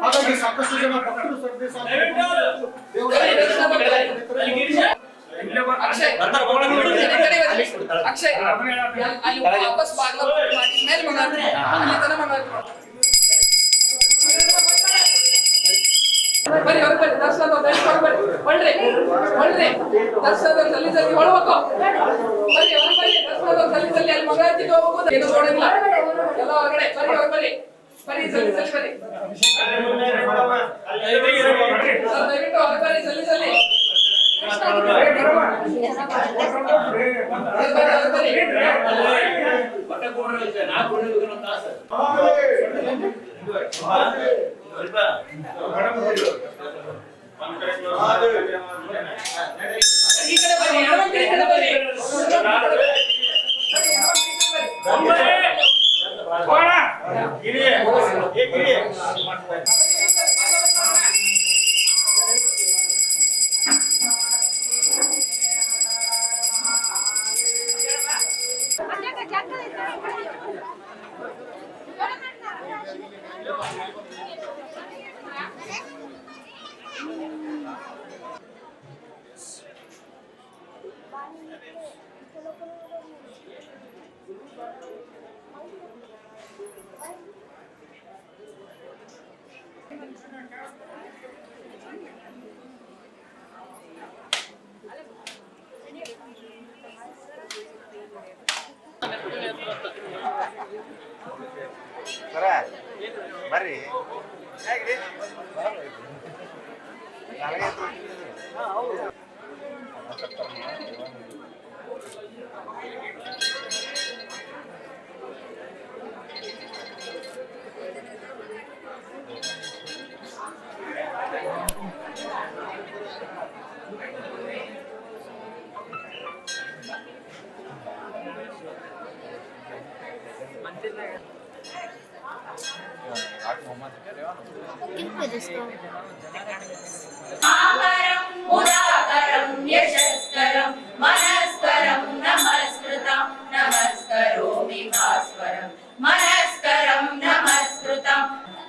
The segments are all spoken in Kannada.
ಹಾಗಾಗಿ ಸಾಕಷ್ಟು ಜನ ಭಕ್ತರು ಬರ್ರಿ यशस्करं मनस्करं नमस्कृतं नमस्करोमि भास्वरं मनस्करं नमस्कृतं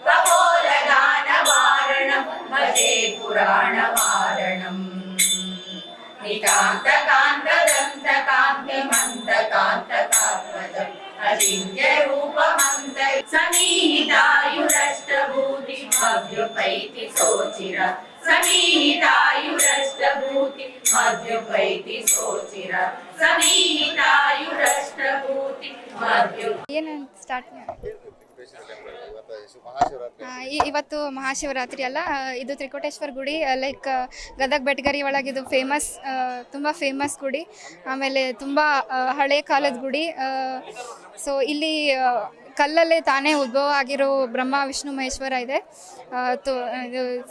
तपोलदानवारणं भजे पुराणवारणम् नितान्तकान्तदन्तकान्तिमन्तकान्तकात्मजम् अचिन्त्यरूपमन्त समीहितायुरष्टभूति अभ्युपैति सोचिर समीहितायुरष्टभूति अभ्युपैति सोचिर समीहितायुरष्टभूति ಸ್ಟಾರ್ಟ್ ಇವತ್ತು ಮಹಾಶಿವರಾತ್ರಿ ಅಲ್ಲ, ಇದು ತ್ರಿಕೋಟೇಶ್ವರ ಗುಡಿ. ಲೈಕ್ ಗದಗ ಬೆಟಗರಿ ಒಳಗೆ ಇದು ಫೇಮಸ್, ತುಂಬ ಫೇಮಸ್ ಗುಡಿ. ಆಮೇಲೆ ತುಂಬ ಹಳೆ ಕಾಲದ ಗುಡಿ. ಸೊ ಇಲ್ಲಿ ಕಲ್ಲಲ್ಲೇ ತಾನೇ ಉದ್ಭವ ಆಗಿರೋ ಬ್ರಹ್ಮ ವಿಷ್ಣು ಮಹೇಶ್ವರ ಇದೆ.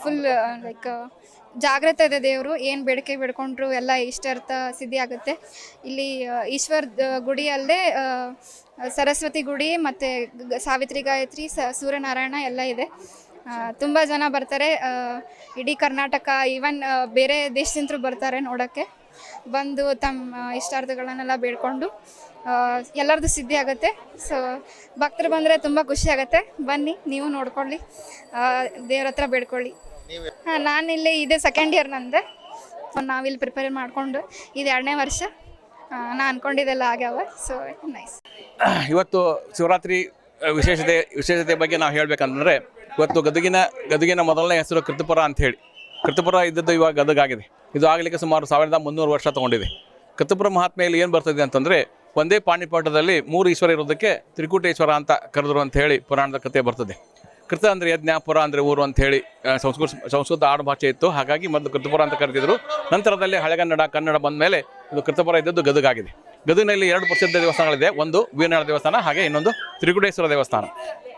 ಫುಲ್ ಲೈಕ್ ಜಾಗೃತ ಇದೆ ದೇವರು. ಏನು ಬೇಡಿಕೆ ಬೇಡ್ಕೊಂಡ್ರು ಎಲ್ಲ ಇಷ್ಟಾರ್ಥ ಸಿದ್ಧಿ ಆಗುತ್ತೆ. ಇಲ್ಲಿ ಈಶ್ವರ ಗುಡಿ ಅಲ್ಲದೆ ಸರಸ್ವತಿ ಗುಡಿ ಮತ್ತು ಸಾವಿತ್ರಿ ಗಾಯತ್ರಿ ಸೂರ್ಯನಾರಾಯಣ ಎಲ್ಲ ಇದೆ. ತುಂಬ ಜನ ಬರ್ತಾರೆ, ಇಡೀ ಕರ್ನಾಟಕ, ಈವನ್ ಬೇರೆ ದೇಶದಿಂದಲೂ ಬರ್ತಾರೆ ನೋಡೋಕ್ಕೆ. ಬಂದು ತಮ್ಮ ಇಷ್ಟಾರ್ಥಗಳನ್ನೆಲ್ಲ ಬೇಡ್ಕೊಂಡು ಎಲ್ಲರದ್ದು ಸಿದ್ಧಿ ಆಗುತ್ತೆ. ಸೊ ಭಕ್ತರು ಬಂದರೆ ತುಂಬ ಖುಷಿ ಆಗುತ್ತೆ. ಬನ್ನಿ, ನೀವು ನೋಡ್ಕೊಳ್ಳಿ, ದೇವ್ರ ಹತ್ರ ಬೇಡ್ಕೊಳ್ಳಿ. ಹಾಂ, ನಾನಿಲ್ಲಿ ಇದೆ ಸೆಕೆಂಡ್ ಇಯರ್ ನಂದು. ನಾವಿಲ್ಲಿ ಪ್ರಿಪೇರ್ ಮಾಡಿಕೊಂಡು ಇದು 2ನೇ ವರ್ಷ. ನಾನು ಅಂದ್ಕೊಂಡಿದ್ದೆಲ್ಲ ಆಗ್ಯಾವ. So nice. ಇವತ್ತು ಶಿವರಾತ್ರಿ ವಿಶೇಷತೆ ಬಗ್ಗೆ ನಾವು ಹೇಳಬೇಕಂದ್ರೆ, ಇವತ್ತು ಗದಗಿನ ಮೊದಲನೇ ಹೆಸರು ಕೃತಪುರ ಅಂಥೇಳಿ. ಕೃತಪುರ ಇದ್ದದ್ದು ಇವಾಗ ಗದಗಾಗಿದೆ. ಇದು ಆಗಲಿಕ್ಕೆ ಸುಮಾರು 1300 ವರ್ಷ ತೊಗೊಂಡಿದೆ. ಕೃತಪುರ ಮಹಾತ್ಮೆಯಲ್ಲಿ ಏನು ಬರ್ತದೆ ಅಂತಂದರೆ, ಒಂದೇ ಪಾಣಿಪಟದಲ್ಲಿ 3 ಈಶ್ವರ ಇರೋದಕ್ಕೆ ತ್ರಿಕೂಟೇಶ್ವರ ಅಂತ ಕರೆದ್ರು ಅಂತ ಹೇಳಿ ಪುರಾಣದ ಕಥೆ ಬರ್ತದೆ. ಕೃತ ಅಂದರೆ ಯಜ್ಞ, ಪುರ ಅಂದರೆ ಊರು ಅಂಥೇಳಿ ಸಂಸ್ಕೃತ ಆಡು ಭಾಷೆ ಇತ್ತು. ಹಾಗಾಗಿ ಮೊದಲು ಕೃತಪುರ ಅಂತ ಕರೆದಿದ್ರು. ನಂತರದಲ್ಲಿ ಹಳೆಗನ್ನಡ, ಕನ್ನಡ ಬಂದ ಮೇಲೆ ಇದು ಕೃತಪುರ ಇದ್ದದ್ದು ಗದಗಾಗಿದೆ. ಗದಗಿನಲ್ಲಿ 2 ಪ್ರಸಿದ್ಧ ದೇವಸ್ಥಾನಗಳಿದೆ. ಒಂದು ವೀರನಾಳ ದೇವಸ್ಥಾನ, ಹಾಗೆ ಇನ್ನೊಂದು ತ್ರಿಕೂಟೇಶ್ವರ ದೇವಸ್ಥಾನ.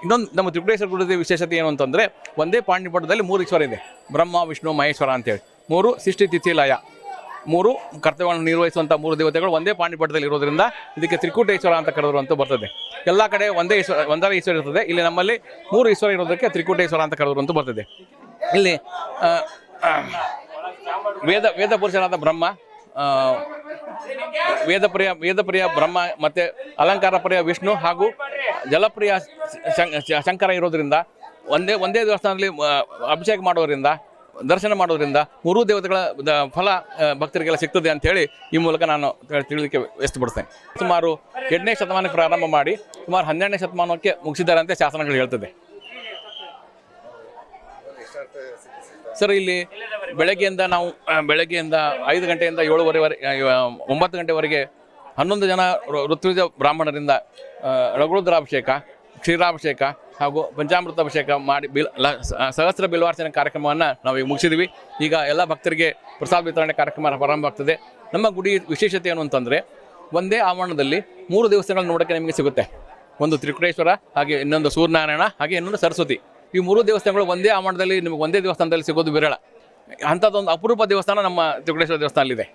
ಇನ್ನೊಂದು ನಮ್ಮ ತ್ರಿಕೂಟೇಶ್ವರ ಗುಡಿಯ ವಿಶೇಷತೆ ಏನು ಅಂತಂದರೆ, ಒಂದೇ ಪಾಣಿಪಟದಲ್ಲಿ 3 ಈಶ್ವರ ಇದೆ. ಬ್ರಹ್ಮ, ವಿಷ್ಣು, ಮಹೇಶ್ವರ ಅಂತೇಳಿ 3 ಸೃಷ್ಟಿ, ತಿಥಿ, ಲಯ, 3 ಕರ್ತವ್ಯಗಳನ್ನು ನಿರ್ವಹಿಸುವಂಥ 3 ದೇವತೆಗಳು ಒಂದೇ ಪಾಣಿಪಟದಲ್ಲಿ ಇರೋದ್ರಿಂದ ಇದಕ್ಕೆ ತ್ರಿಕೂಟೇಶ್ವರ ಅಂತ ಕರೆದ್ರು ಅಂತ ಬರ್ತದೆ. ಎಲ್ಲ ಕಡೆ ಒಂದೇ ಈಶ್ವರ ಇರ್ತದೆ. ಇಲ್ಲಿ ನಮ್ಮಲ್ಲಿ 3 ಈಶ್ವರ ಇರೋದಕ್ಕೆ ತ್ರಿಕೂಟೇಶ್ವರ ಅಂತ ಕರೆದ್ರು ಅಂತ ಬರ್ತದೆ. ಇಲ್ಲಿ ವೇದ ಪುರುಷನಾದ ಬ್ರಹ್ಮ, ವೇದಪ್ರಿಯ ಬ್ರಹ್ಮ ಮತ್ತು ಅಲಂಕಾರ ಪ್ರಿಯ ವಿಷ್ಣು ಹಾಗೂ ಜಲಪ್ರಿಯ ಶಂಕರ ಇರೋದ್ರಿಂದ ಒಂದೇ ದೇವಸ್ಥಾನದಲ್ಲಿ ಅಭಿಷೇಕ ಮಾಡೋದ್ರಿಂದ ದರ್ಶನ ಮಾಡೋದ್ರಿಂದ ಮೂರೂ ದೇವತೆಗಳ ಫಲ ಭಕ್ತರಿಗೆಲ್ಲ ಸಿಗ್ತದೆ ಅಂಥೇಳಿ ಈ ಮೂಲಕ ನಾನು ತಿಳಿಲಿಕ್ಕೆ ವ್ಯಕ್ತಪಡಿಸ್ತೇನೆ. ಸುಮಾರು 8ನೇ ಶತಮಾನಕ್ಕೆ ಪ್ರಾರಂಭ ಮಾಡಿ ಸುಮಾರು 12ನೇ ಶತಮಾನಕ್ಕೆ ಮುಗಿಸಿದ್ದಾರೆ ಅಂತ ಶಾಸನಗಳು ಹೇಳ್ತದೆ. ಸರ್, ಇಲ್ಲಿ ಬೆಳಗ್ಗೆಯಿಂದ 5 ಗಂಟೆಯಿಂದ 9 ಗಂಟೆವರೆಗೆ 11 ಜನ ಋತ್ವಿಜ ಬ್ರಾಹ್ಮಣರಿಂದ ರಘುರುದ್ರಾಭಿಷೇಕ, ಕ್ಷೀರಾಭಿಷೇಕ ಹಾಗೂ ಪಂಚಾಮೃತ ಅಭಿಷೇಕ ಮಾಡಿ ಸಹಸ್ರ ಬಿಲ್ವಾರ್ಚನೆ ಕಾರ್ಯಕ್ರಮವನ್ನು ನಾವು ಈಗ ಮುಗಿಸಿದ್ವಿ. ಈಗ ಎಲ್ಲ ಭಕ್ತರಿಗೆ ಪ್ರಸಾದ ವಿತರಣೆ ಕಾರ್ಯಕ್ರಮ ಪ್ರಾರಂಭ ಆಗ್ತದೆ. ನಮ್ಮ ಗುಡಿ ವಿಶೇಷತೆ ಏನು ಅಂತಂದರೆ, ಒಂದೇ ಆವರಣದಲ್ಲಿ 3 ದೇವಸ್ಥಾನಗಳು ನೋಡೋಕ್ಕೆ ನಿಮಗೆ ಸಿಗುತ್ತೆ. ಒಂದು ತ್ರಿಕೂಟೇಶ್ವರ, ಹಾಗೆ ಇನ್ನೊಂದು ಸೂರ್ಯನಾರಾಯಣ, ಹಾಗೆ ಇನ್ನೊಂದು ಸರಸ್ವತಿ. ಈ 3 ದೇವಸ್ಥಾನಗಳು ಒಂದೇ ಆವರಣದಲ್ಲಿ ನಿಮಗೆ ಒಂದೇ ದೇವಸ್ಥಾನದಲ್ಲಿ ಸಿಗೋದು ವಿರಳ. ಅಂಥದ್ದೊಂದು ಅಪರೂಪ ದೇವಸ್ಥಾನ ನಮ್ಮ ತ್ರಿಕೂಟೇಶ್ವರ ದೇವಸ್ಥಾನದಲ್ಲಿದೆ.